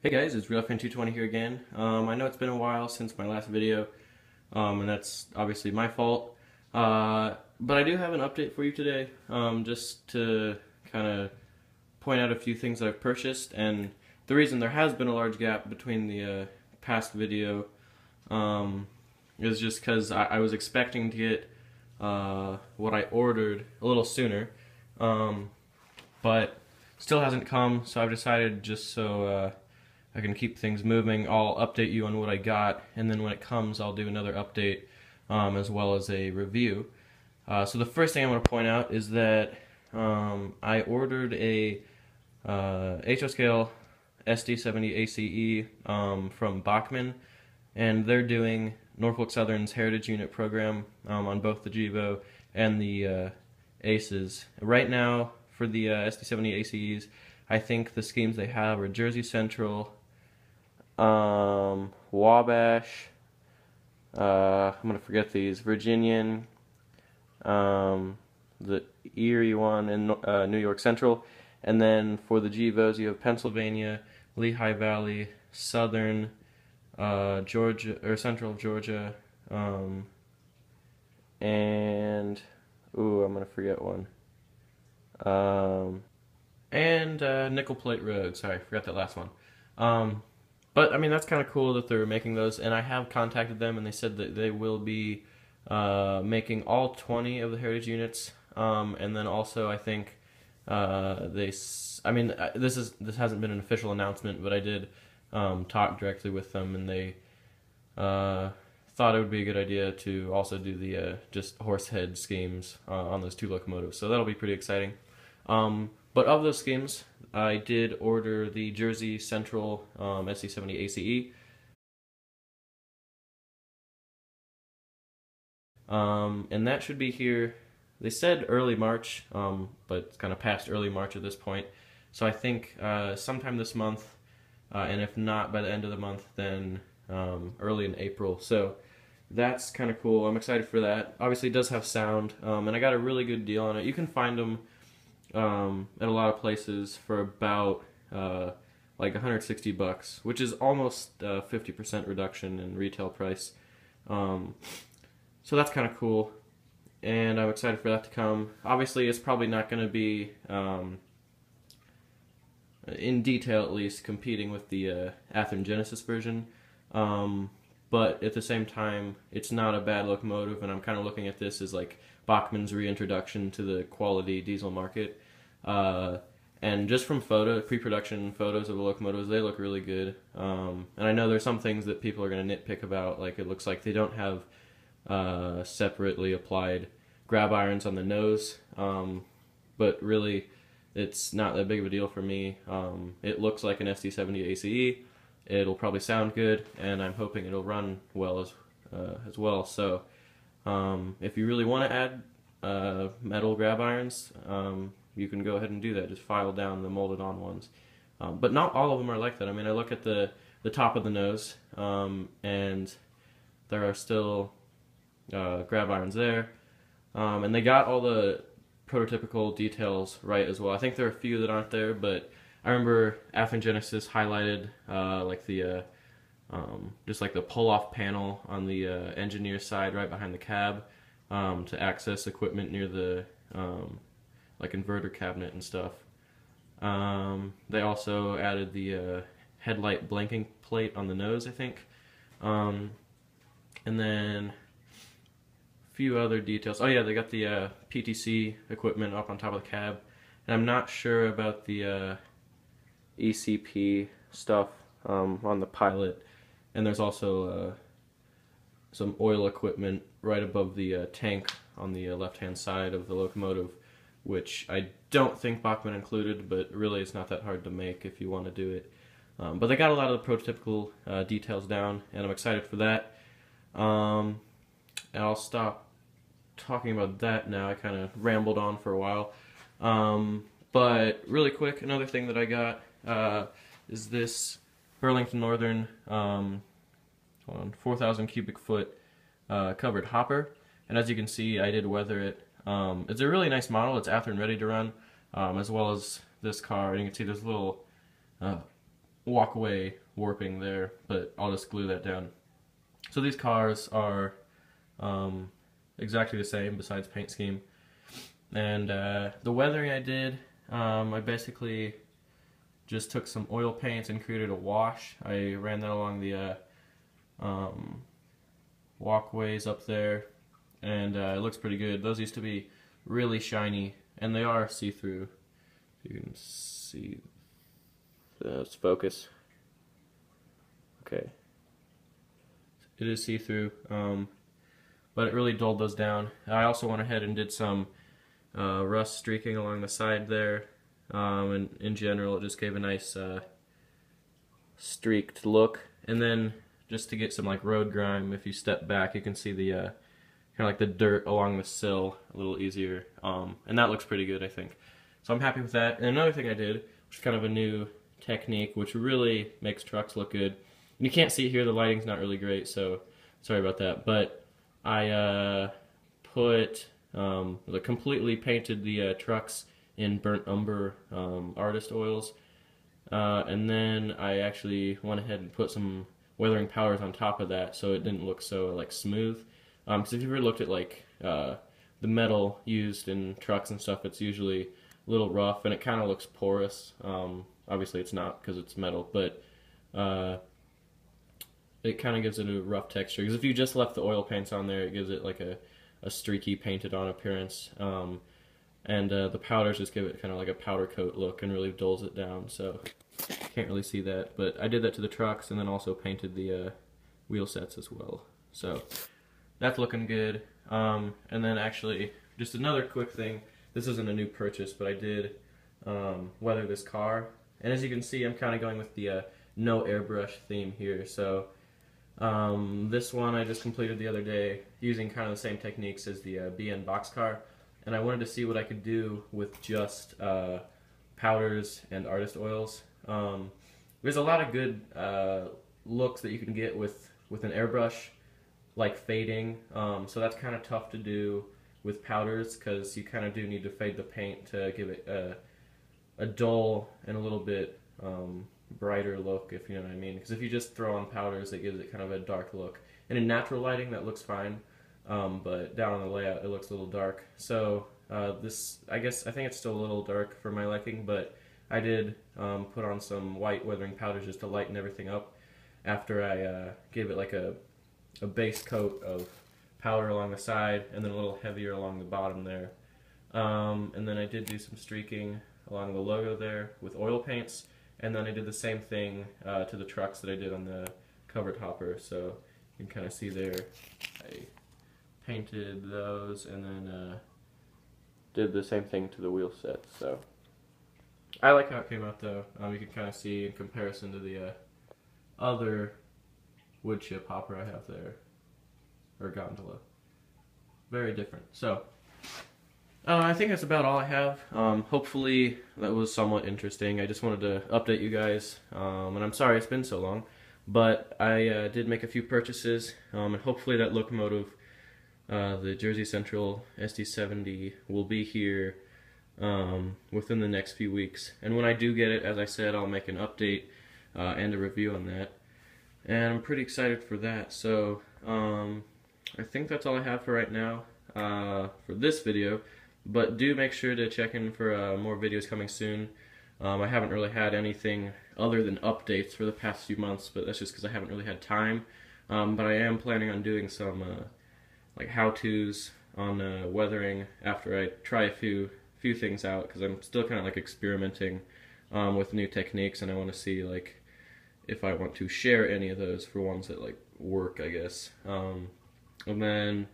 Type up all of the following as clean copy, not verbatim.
Hey guys, it's RealFan220 here again. I know it's been a while since my last video, and that's obviously my fault. But I do have an update for you today, just to kind of point out a few things that I've purchased. And the reason there has been a large gap between the past video is just because I was expecting to get what I ordered a little sooner, but still hasn't come. So I've decided, just so I can keep things moving, I'll update you on what I got, and then when it comes I'll do another update as well as a review. So the first thing I want to point out is that I ordered a HO scale SD70ACe from Bachmann, and they're doing Norfolk Southern's Heritage Unit program on both the GEVO and the ACEs. Right now, for the SD70ACes, I think the schemes they have are Jersey Central, Wabash, I'm going to forget these, Virginian, the Erie one, and New York Central. And then for the GEVOs, you have Pennsylvania, Lehigh Valley, Southern, Georgia, or Central Georgia, and, ooh, I'm going to forget one. And Nickel Plate Road. Sorry, I forgot that last one. But I mean, that's kind of cool that they're making those, and I have contacted them, and they said that they will be making all 20 of the Heritage units, and then also I think this hasn't been an official announcement, but I did talk directly with them, and they thought it would be a good idea to also do the just horse head schemes on those two locomotives, so that'll be pretty exciting. But of those schemes, I did order the Jersey Central SD70ACe. And that should be here. They said early March, but it's kind of past early March at this point. So I think sometime this month, and if not by the end of the month, then early in April. So that's kind of cool. I'm excited for that. Obviously, it does have sound, and I got a really good deal on it. You can find them at a lot of places for about like $160, which is almost 50% reduction in retail price. So that's kind of cool, and I'm excited for that to come. Obviously, it's probably not going to be, in detail at least, competing with the Athearn Genesis version, but at the same time, it's not a bad locomotive, and I'm kind of looking at this as like Bachmann's reintroduction to the quality diesel market. And just from pre-production photos of the locomotives, they look really good. And I know there's some things that people are going to nitpick about, like it looks like they don't have separately applied grab irons on the nose, but really it's not that big of a deal for me. It looks like an SD70ACe. It'll probably sound good, and I'm hoping it'll run well as well. So if you really want to add metal grab irons, you can go ahead and do that. Just file down the molded on ones. But not all of them are like that. I mean, I look at the top of the nose, and there are still grab irons there. And they got all the prototypical details right as well. I think there are a few that aren't there, but I remember Athearn Genesis highlighted like the just like the pull-off panel on the engineer side right behind the cab to access equipment near the like inverter cabinet and stuff. They also added the headlight blanking plate on the nose, I think. And then a few other details. Oh yeah, they got the PTC equipment up on top of the cab. And I'm not sure about the ECP stuff on the pilot. And there's also some oil equipment right above the tank on the left-hand side of the locomotive, which I don't think Bachmann included, but really it's not that hard to make if you want to do it. But they got a lot of the prototypical details down, and I'm excited for that. And I'll stop talking about that now. I kind of rambled on for a while. But really quick, another thing that I got is this Burlington Northern 4,000 cubic foot covered hopper. And as you can see, I did weather it. It's a really nice model. It's Athearn ready to run, as well as this car. And you can see there's a little walkway warping there, but I'll just glue that down. So these cars are exactly the same besides paint scheme. And the weathering I did, I basically just took some oil paints and created a wash. I ran that along the walkways up there, and it looks pretty good. Those used to be really shiny, and they are see-through. You can see. Let's focus. Okay. It is see-through, but it really dulled those down. I also went ahead and did some rust streaking along the side there, and in general it just gave a nice streaked look. And then just to get some like road grime, if you step back you can see the kind of like the dirt along the sill a little easier, and that looks pretty good, I think. So I'm happy with that. And another thing I did, which is kind of a new technique, which really makes trucks look good. And you can't see it here, the lighting's not really great, so sorry about that. But I completely painted the trucks in burnt umber artist oils, and then I actually went ahead and put some weathering powders on top of that, so it didn't look so like smooth. Because if you've ever looked at like the metal used in trucks and stuff, it's usually a little rough and it kind of looks porous. Obviously it's not because it's metal, but it kind of gives it a rough texture. Because if you just left the oil paints on there, it gives it like a streaky painted on appearance. And the powders just give it kind of like a powder coat look and really dulls it down, so can't really see that. But I did that to the trucks and then also painted the wheel sets as well. So that's looking good. And then actually, just another quick thing, this isn't a new purchase, but I did weather this car. And as you can see, I'm kind of going with the no airbrush theme here. So this one I just completed the other day using kind of the same techniques as the BN boxcar. And I wanted to see what I could do with just powders and artist oils. There's a lot of good looks that you can get with an airbrush, like fading. So that's kind of tough to do with powders because you kind of do need to fade the paint to give it a dull and a little bit brighter look, if you know what I mean. Because if you just throw on powders, it gives it kind of a dark look. And in natural lighting, that looks fine. But down on the layout it looks a little dark. So I think it's still a little dark for my liking, but I did put on some white weathering powders just to lighten everything up after I gave it like a base coat of powder along the side and then a little heavier along the bottom there. And then I did do some streaking along the logo there with oil paints, and then I did the same thing to the trucks that I did on the covered hopper. So you can kind of see there I painted those and then did the same thing to the wheel sets. So I like how it came out though. You can kind of see in comparison to the other wood chip hopper I have there, or gondola. Very different. So I think that's about all I have. Hopefully that was somewhat interesting. I just wanted to update you guys, and I'm sorry it's been so long, but I did make a few purchases, and hopefully that locomotive, the Jersey Central SD70, will be here within the next few weeks. And when I do get it, as I said, I'll make an update and a review on that. And I'm pretty excited for that. So I think that's all I have for right now for this video. But do make sure to check in for more videos coming soon. I haven't really had anything other than updates for the past few months, but that's just because I haven't really had time. But I am planning on doing some like how-tos on weathering after I try a few things out, because I'm still kind of like experimenting with new techniques, and I want to see like if I want to share any of those for ones that like work, I guess. And then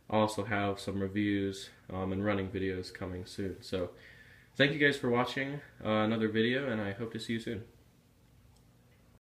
I'll also have some reviews and running videos coming soon. So thank you guys for watching another video, and I hope to see you soon.